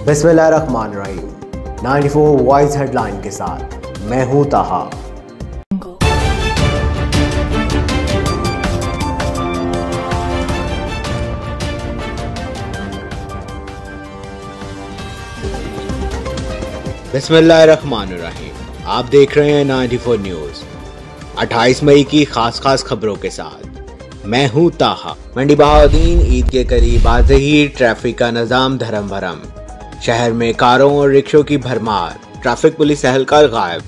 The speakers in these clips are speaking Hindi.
बिस्मिल्लाहिर्रहमानिर्रहीम। 94 वॉइस हेडलाइन के साथ मैं हूं ताहा। बिस्मिल्लाहिर्रहमानिर्रहीम। आप देख रहे हैं 94 न्यूज। 28 मई की खास खबरों के साथ मैं हूं ताहा। मंडी बहाउद्दीन ईद के करीब आते ही ट्रैफिक का निजाम धर्म भरम। शहर में कारों और रिक्शों की भरमार। ट्रैफिक पुलिस एहलकार गायब।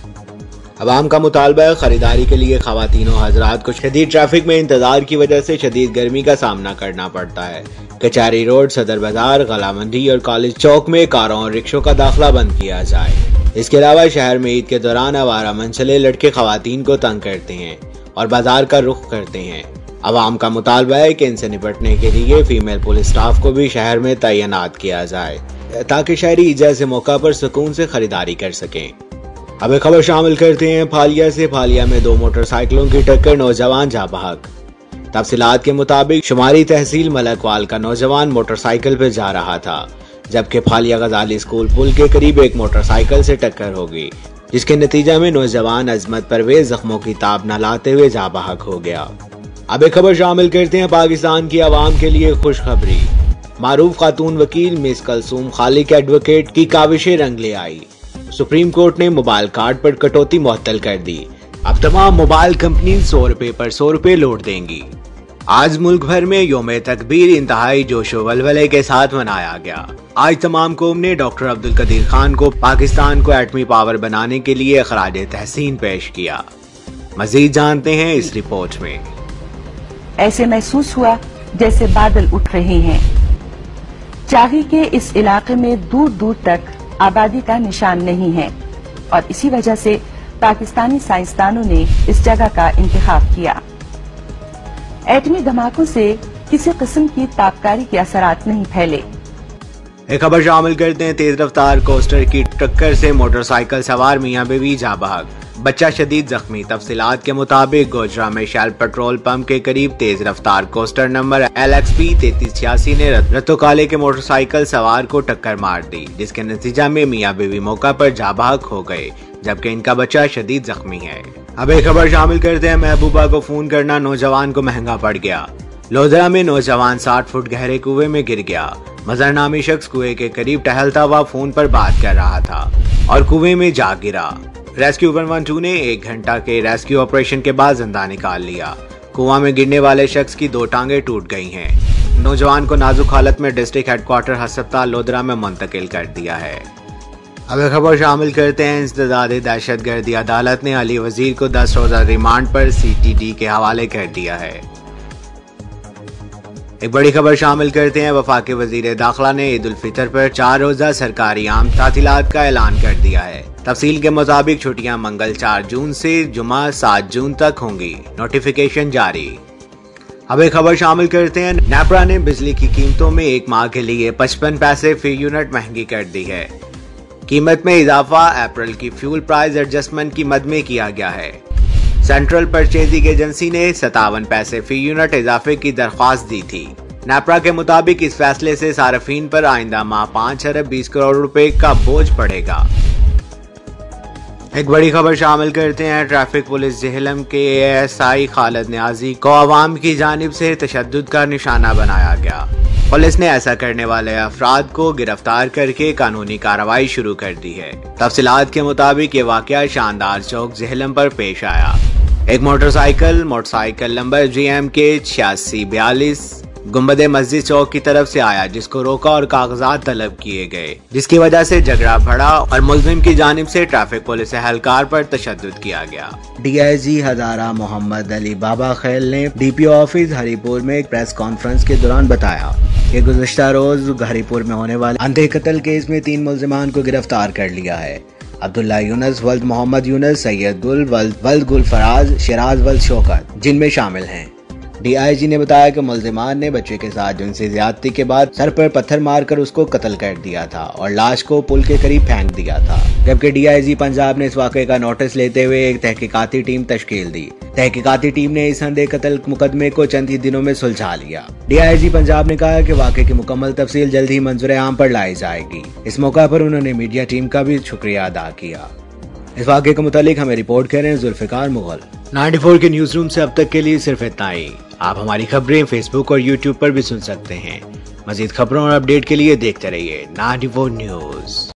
अवाम का मुतालबा है खरीदारी के लिए खवातीनों हजरात को शदीद ट्रैफिक में इंतजार की वजह से शदीद गर्मी का सामना करना पड़ता है। कचहरी रोड, सदर बाजार, गलामंडी और कॉलेज चौक में कारों और रिक्शों का दाखिला बंद किया जाए। इसके अलावा शहर में ईद के दौरान आवारा मनचले लड़के खवातीन को तंग करते हैं और बाजार का रुख करते हैं। अवाम का मुतालबा है कि इनसे निपटने के लिए फीमेल पुलिस स्टाफ को भी शहर में तैनात किया जाए ताकि शहरी जैसे मौका पर सुकून से खरीदारी कर सकें। अब एक खबर शामिल करते हैं फालिया से। फालिया में 2 मोटरसाइकिलों की टक्कर, नौजवान जा बहक। तफसीलात के मुताबिक शुमारी तहसील मलकवाल का नौजवान मोटरसाइकिल पर जा रहा था, जबकि फालिया गजाली स्कूल पुल के करीब एक मोटरसाइकिल से टक्कर हो गई, जिसके नतीजा में नौजवान अजमत परवेज जख्मों की ताब न लाते हुए जा बहक हो गया। अब एक खबर शामिल करते हैं पाकिस्तान की आवाम के लिए खुशखबरी। मारूफ खातून वकील मिस कलसूम खालिक एडवोकेट की काविशें रंग ले आई। सुप्रीम कोर्ट ने मोबाइल कार्ड पर कटौती मुअत्तल कर दी। अब तमाम मोबाइल कंपनी 100 रुपए पर 100 रुपए लौट देंगी। आज मुल्क भर में यौम तकबीर इंतहाई जोशो वलवले के साथ मनाया गया। आज तमाम कौम ने डॉक्टर अब्दुल कदीर खान को पाकिस्तान को एटमी पावर बनाने के लिए खराज तहसीन पेश किया। मजीद जानते हैं इस रिपोर्ट में। ऐसे महसूस हुआ जैसे बादल उठ रहे हैं। चाही के इस इलाके में दूर दूर तक आबादी का निशान नहीं है और इसी वजह से पाकिस्तानी साइंसदानों ने इस जगह का इंतखाब किया। एटमी धमाकों से किसी किस्म की ताबकारी के असरात नहीं फैले। एक खबर शामिल करते हैं तेज रफ्तार कोस्टर की टक्कर से मोटरसाइकिल सवार मियां बीवी जा बहक, बच्चा शदीद जख्मी। तफसीलात के मुताबिक गोजरा में शेल पेट्रोल पंप के करीब तेज रफ्तार कोस्टर नंबर LXP 3386 ने रत्तो काले के मोटरसाइकिल सवार को टक्कर मार दी, जिसके नतीजा में मियां बीवी मौका पर जा बहक हो गए, जबकि इनका बच्चा शदीद जख्मी है। अब एक खबर शामिल करते हैं महबूबा को फोन करना नौजवान को महंगा पड़ गया। लोधरा में नौजवान 60 फुट गहरे कुएं में गिर गया। मजहर नामी शख्स कुएं के करीब टहलता हुआ फोन पर बात कर रहा था और कुएं में जा गिरा। रेस्क्यू 112 ने 1 घंटा के रेस्क्यू ऑपरेशन के बाद जिंदा निकाल लिया। कुआं में गिरने वाले शख्स की 2 टांगे टूट गई हैं। नौजवान को नाजुक हालत में डिस्ट्रिक्ट हेडक्वार्टर अस्पताल लोधरा में मुंतकिल कर दिया है। अब खबर शामिल करते हैं इंसदादे दहशतगर्दी। अदालत ने अली वजीर को 10 रोजा रिमांड पर CTD के हवाले कर दिया है। एक बड़ी खबर शामिल करते हैं वफाकी वजीर दाखिला ने ईद उल फितर पर 4 रोजा सरकारी आम तातीलात का ऐलान कर दिया है। तफसील के मुताबिक छुट्टियां मंगल 4 जून से जुमा 7 जून तक होंगी। नोटिफिकेशन जारी। अब एक खबर शामिल करते हैं नेपरा ने बिजली की कीमतों में 1 माह के लिए 55 पैसे फी यूनिट महंगी कर दी है। कीमत में इजाफा अप्रैल की फ्यूल प्राइस एडजस्टमेंट की मद में किया गया है। सेंट्रल परचेजिंग एजेंसी ने 57 पैसे फी यूनिट इजाफे की दरख्वास्त दी थी। नेपरा के मुताबिक इस फैसले से सार्फिन पर आइंदा माह 5 अरब 20 करोड़ रुपए का बोझ पड़ेगा। एक बड़ी खबर शामिल करते हैं ट्रैफिक पुलिस जेहलम के ASI खालिद न्याजी को अवाम की जानिब से तशद्दुद का निशाना बनाया गया। पुलिस ने ऐसा करने वाले अफराद को गिरफ्तार करके कानूनी कार्रवाई शुरू कर दी है। तफसीलात के मुताबिक ये वाकया शानदार चौक जेहलम पर पेश आया। एक मोटरसाइकिल नंबर GMK 8642 गुंबदे मस्जिद चौक की तरफ से आया, जिसको रोका और कागजात तलब किए गए, जिसकी वजह से झगड़ा बढ़ा और मुल्जिम की जानिब से ट्रैफिक पुलिस एहलकार पर तशद्दुद किया गया। DIG हजारा मोहम्मद अली बाबा खैल ने DPO ऑफिस हरीपुर में एक प्रेस कॉन्फ्रेंस के दौरान बताया कि गुज़िश्ता रोज हरीपुर में होने वाले अंधे कत्ल केस में 3 मुल्जिमान को गिरफ्तार कर लिया है। अब्दुल्ला यूनुस वल्द मोहम्मद यूनुस, सैयद गुल वल्द गुल फराज, शिराज वल्द शौकत जिनमें शामिल हैं। DIG ने बताया कि मुल्जिमान ने बच्चे के साथ जिनसी ज्यादती के बाद सर पर पत्थर मारकर उसको कत्ल कर दिया था और लाश को पुल के करीब फेंक दिया था। जबकि DIG पंजाब ने इस वाक़े का नोटिस लेते हुए एक तहकीकाती टीम तश्कील दी। तहकीकाती टीम ने इस संदेह कत्ल मुकदमे को चंद ही दिनों में सुलझा लिया। DIG पंजाब ने कहा कि वाक़े की मुकम्मल तफसील जल्द ही मंजूर आम पर लाई जाएगी। इस मौका पर उन्होंने मीडिया टीम का भी शुक्रिया अदा किया। इस वाक़े के मुतालिक हमें रिपोर्ट कर रहे हैं जुल्फ़िकार मुगल। 94 के न्यूज़ रूम से अब तक के लिए सिर्फ इतना ही। आप हमारी खबरें फेसबुक और यूट्यूब पर भी सुन सकते हैं। मज़ीद खबरों और अपडेट के लिए देखते रहिए 94 न्यूज़।